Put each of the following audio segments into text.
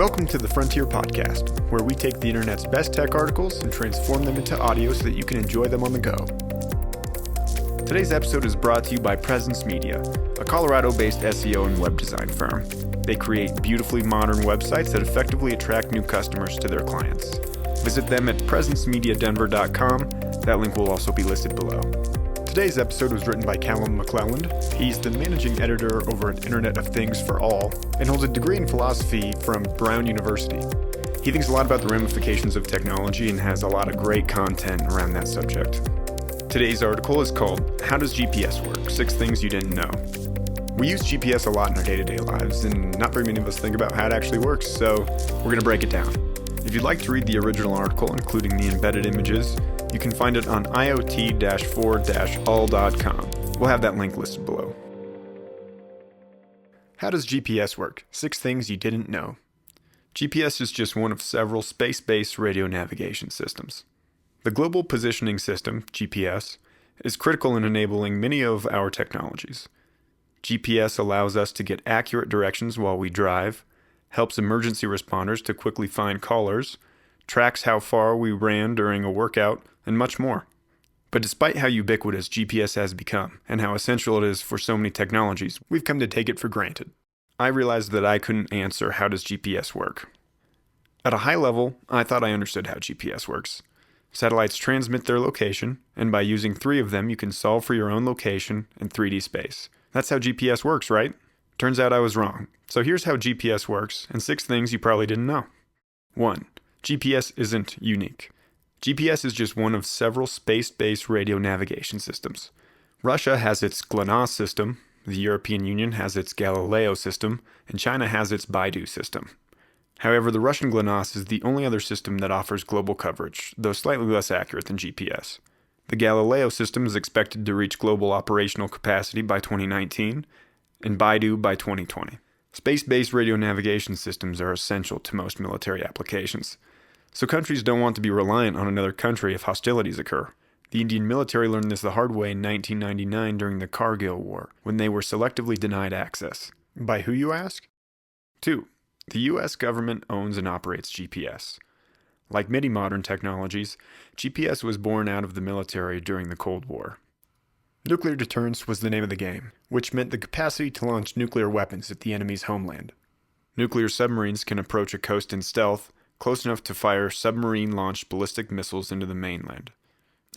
Welcome to the Frontier Podcast, where we take the internet's best tech articles and transform them into audio so that you can enjoy them on the go. Today's episode is brought to you by Presence Media, a Colorado-based SEO and web design firm. They create beautifully modern websites that effectively attract new customers to their clients. Visit them at presencemediadenver.com. That link will also be listed below. Today's episode was written by Callum McClelland. He's the managing editor over at Internet of Things for All and holds a degree in philosophy from Brown University. He thinks a lot about the ramifications of technology and has a lot of great content around that subject. Today's article is called How Does GPS Work? 6 Things You Didn't Know. We use GPS a lot in our day-to-day lives, and not very many of us think about how it actually works, so we're going to break it down. If you'd like to read the original article, including the embedded images, you can find it on iot-4-all.com. We'll have that link listed below. How does GPS work? 6 things you didn't know. GPS is just one of several space-based radio navigation systems. The Global Positioning System, GPS, is critical in enabling many of our technologies. GPS allows us to get accurate directions while we drive, helps emergency responders to quickly find callers, tracks how far we ran during a workout, and much more. But despite how ubiquitous GPS has become, and how essential it is for so many technologies, we've come to take it for granted. I realized that I couldn't answer how does GPS work. At a high level, I thought I understood how GPS works. Satellites transmit their location, and by using 3 of them, you can solve for your own location in 3D space. That's how GPS works, right? Turns out I was wrong. So here's how GPS works, and 6 things you probably didn't know. 1. GPS isn't unique. GPS is just one of several space-based radio navigation systems. Russia has its GLONASS system, the European Union has its Galileo system, and China has its Baidu system. However, the Russian GLONASS is the only other system that offers global coverage, though slightly less accurate than GPS. The Galileo system is expected to reach global operational capacity by 2019, and Baidu by 2020. Space-based radio navigation systems are essential to most military applications. So countries don't want to be reliant on another country if hostilities occur. The Indian military learned this the hard way in 1999 during the Kargil War, when they were selectively denied access. By who, you ask? 2. The U.S. government owns and operates GPS. Like many modern technologies, GPS was born out of the military during the Cold War. Nuclear deterrence was the name of the game, which meant the capacity to launch nuclear weapons at the enemy's homeland. Nuclear submarines can approach a coast in stealth, close enough to fire submarine-launched ballistic missiles into the mainland.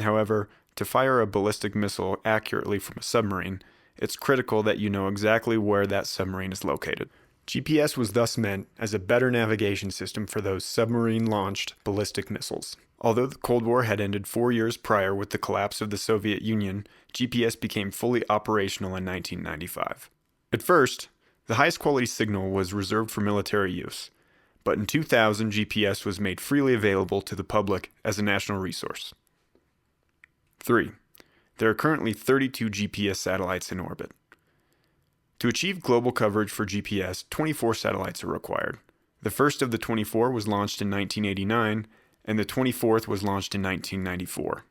However, to fire a ballistic missile accurately from a submarine, it's critical that you know exactly where that submarine is located. GPS was thus meant as a better navigation system for those submarine-launched ballistic missiles. Although the Cold War had ended 4 years prior with the collapse of the Soviet Union, GPS became fully operational in 1995. At first, the highest quality signal was reserved for military use. But in 2000, GPS was made freely available to the public as a national resource. 3. There are currently 32 GPS satellites in orbit. To achieve global coverage for GPS, 24 satellites are required. The first of the 24 was launched in 1989, and the 24th was launched in 1994.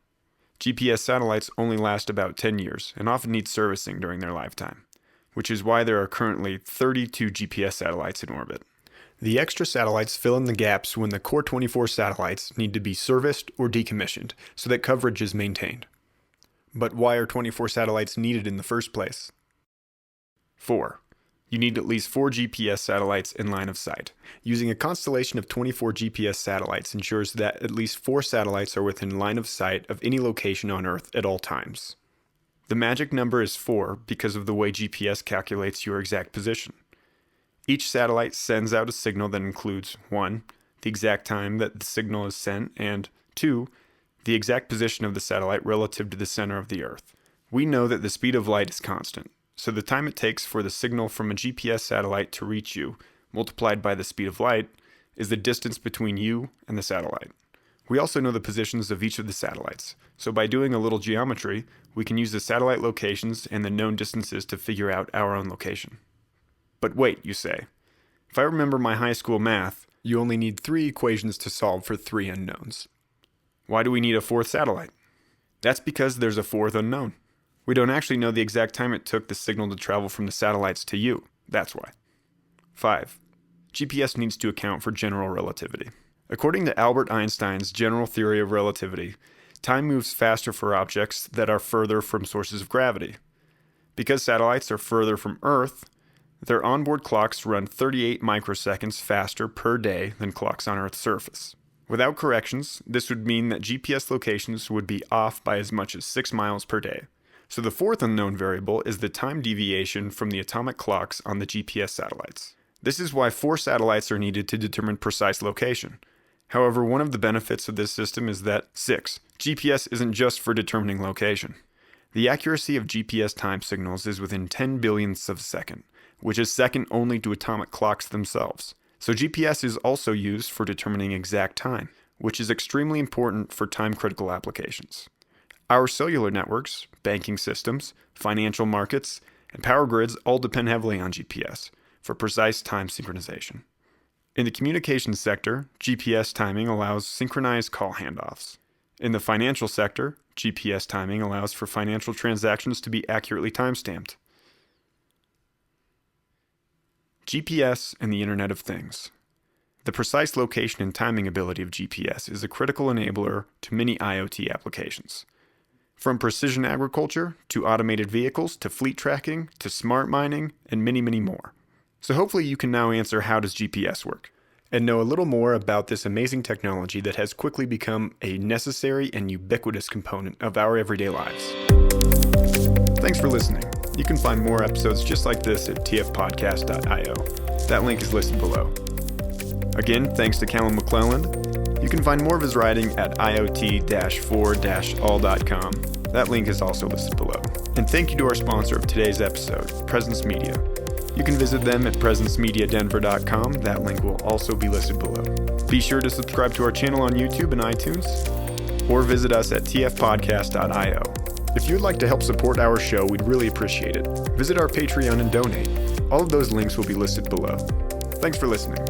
GPS satellites only last about 10 years and often need servicing during their lifetime, which is why there are currently 32 GPS satellites in orbit. The extra satellites fill in the gaps when the core 24 satellites need to be serviced or decommissioned so that coverage is maintained. But why are 24 satellites needed in the first place? 4. You need at least 4 GPS satellites in line of sight. Using a constellation of 24 GPS satellites ensures that at least 4 satellites are within line of sight of any location on Earth at all times. The magic number is 4 because of the way GPS calculates your exact position. Each satellite sends out a signal that includes 1. The exact time that the signal is sent, and 2. The exact position of the satellite relative to the center of the Earth. We know that the speed of light is constant, so the time it takes for the signal from a GPS satellite to reach you, multiplied by the speed of light, is the distance between you and the satellite. We also know the positions of each of the satellites, so by doing a little geometry, we can use the satellite locations and the known distances to figure out our own location. But wait, you say. If I remember my high school math, you only need 3 equations to solve for 3 unknowns. Why do we need a 4th satellite? That's because there's a 4th unknown. We don't actually know the exact time it took the signal to travel from the satellites to you. That's why. 5. GPS needs to account for general relativity. According to Albert Einstein's general theory of relativity, time moves faster for objects that are further from sources of gravity. Because satellites are further from Earth, their onboard clocks run 38 microseconds faster per day than clocks on Earth's surface. Without corrections, this would mean that GPS locations would be off by as much as 6 miles per day. So the fourth unknown variable is the time deviation from the atomic clocks on the GPS satellites. This is why 4 satellites are needed to determine precise location. However, one of the benefits of this system is that 6. GPS isn't just for determining location. The accuracy of GPS time signals is within 10 billionths of a second, which is second only to atomic clocks themselves. So GPS is also used for determining exact time, which is extremely important for time-critical applications. Our cellular networks, banking systems, financial markets, and power grids all depend heavily on GPS for precise time synchronization. In the communications sector, GPS timing allows synchronized call handoffs. In the financial sector, GPS timing allows for financial transactions to be accurately timestamped. GPS and the Internet of Things. The precise location and timing ability of GPS is a critical enabler to many IoT applications. From precision agriculture, to automated vehicles, to fleet tracking, to smart mining, and many, many more. So hopefully you can now answer how does GPS work, and know a little more about this amazing technology that has quickly become a necessary and ubiquitous component of our everyday lives. Thanks for listening. You can find more episodes just like this at tfpodcast.io. That link is listed below. Again, thanks to Callum McClelland. You can find more of his writing at iot-4-all.com. That link is also listed below. And thank you to our sponsor of today's episode, Presence Media. You can visit them at presencemediadenver.com. That link will also be listed below. Be sure to subscribe to our channel on YouTube and iTunes, or visit us at tfpodcast.io. If you would like to help support our show, we'd really appreciate it. Visit our Patreon and donate. All of those links will be listed below. Thanks for listening.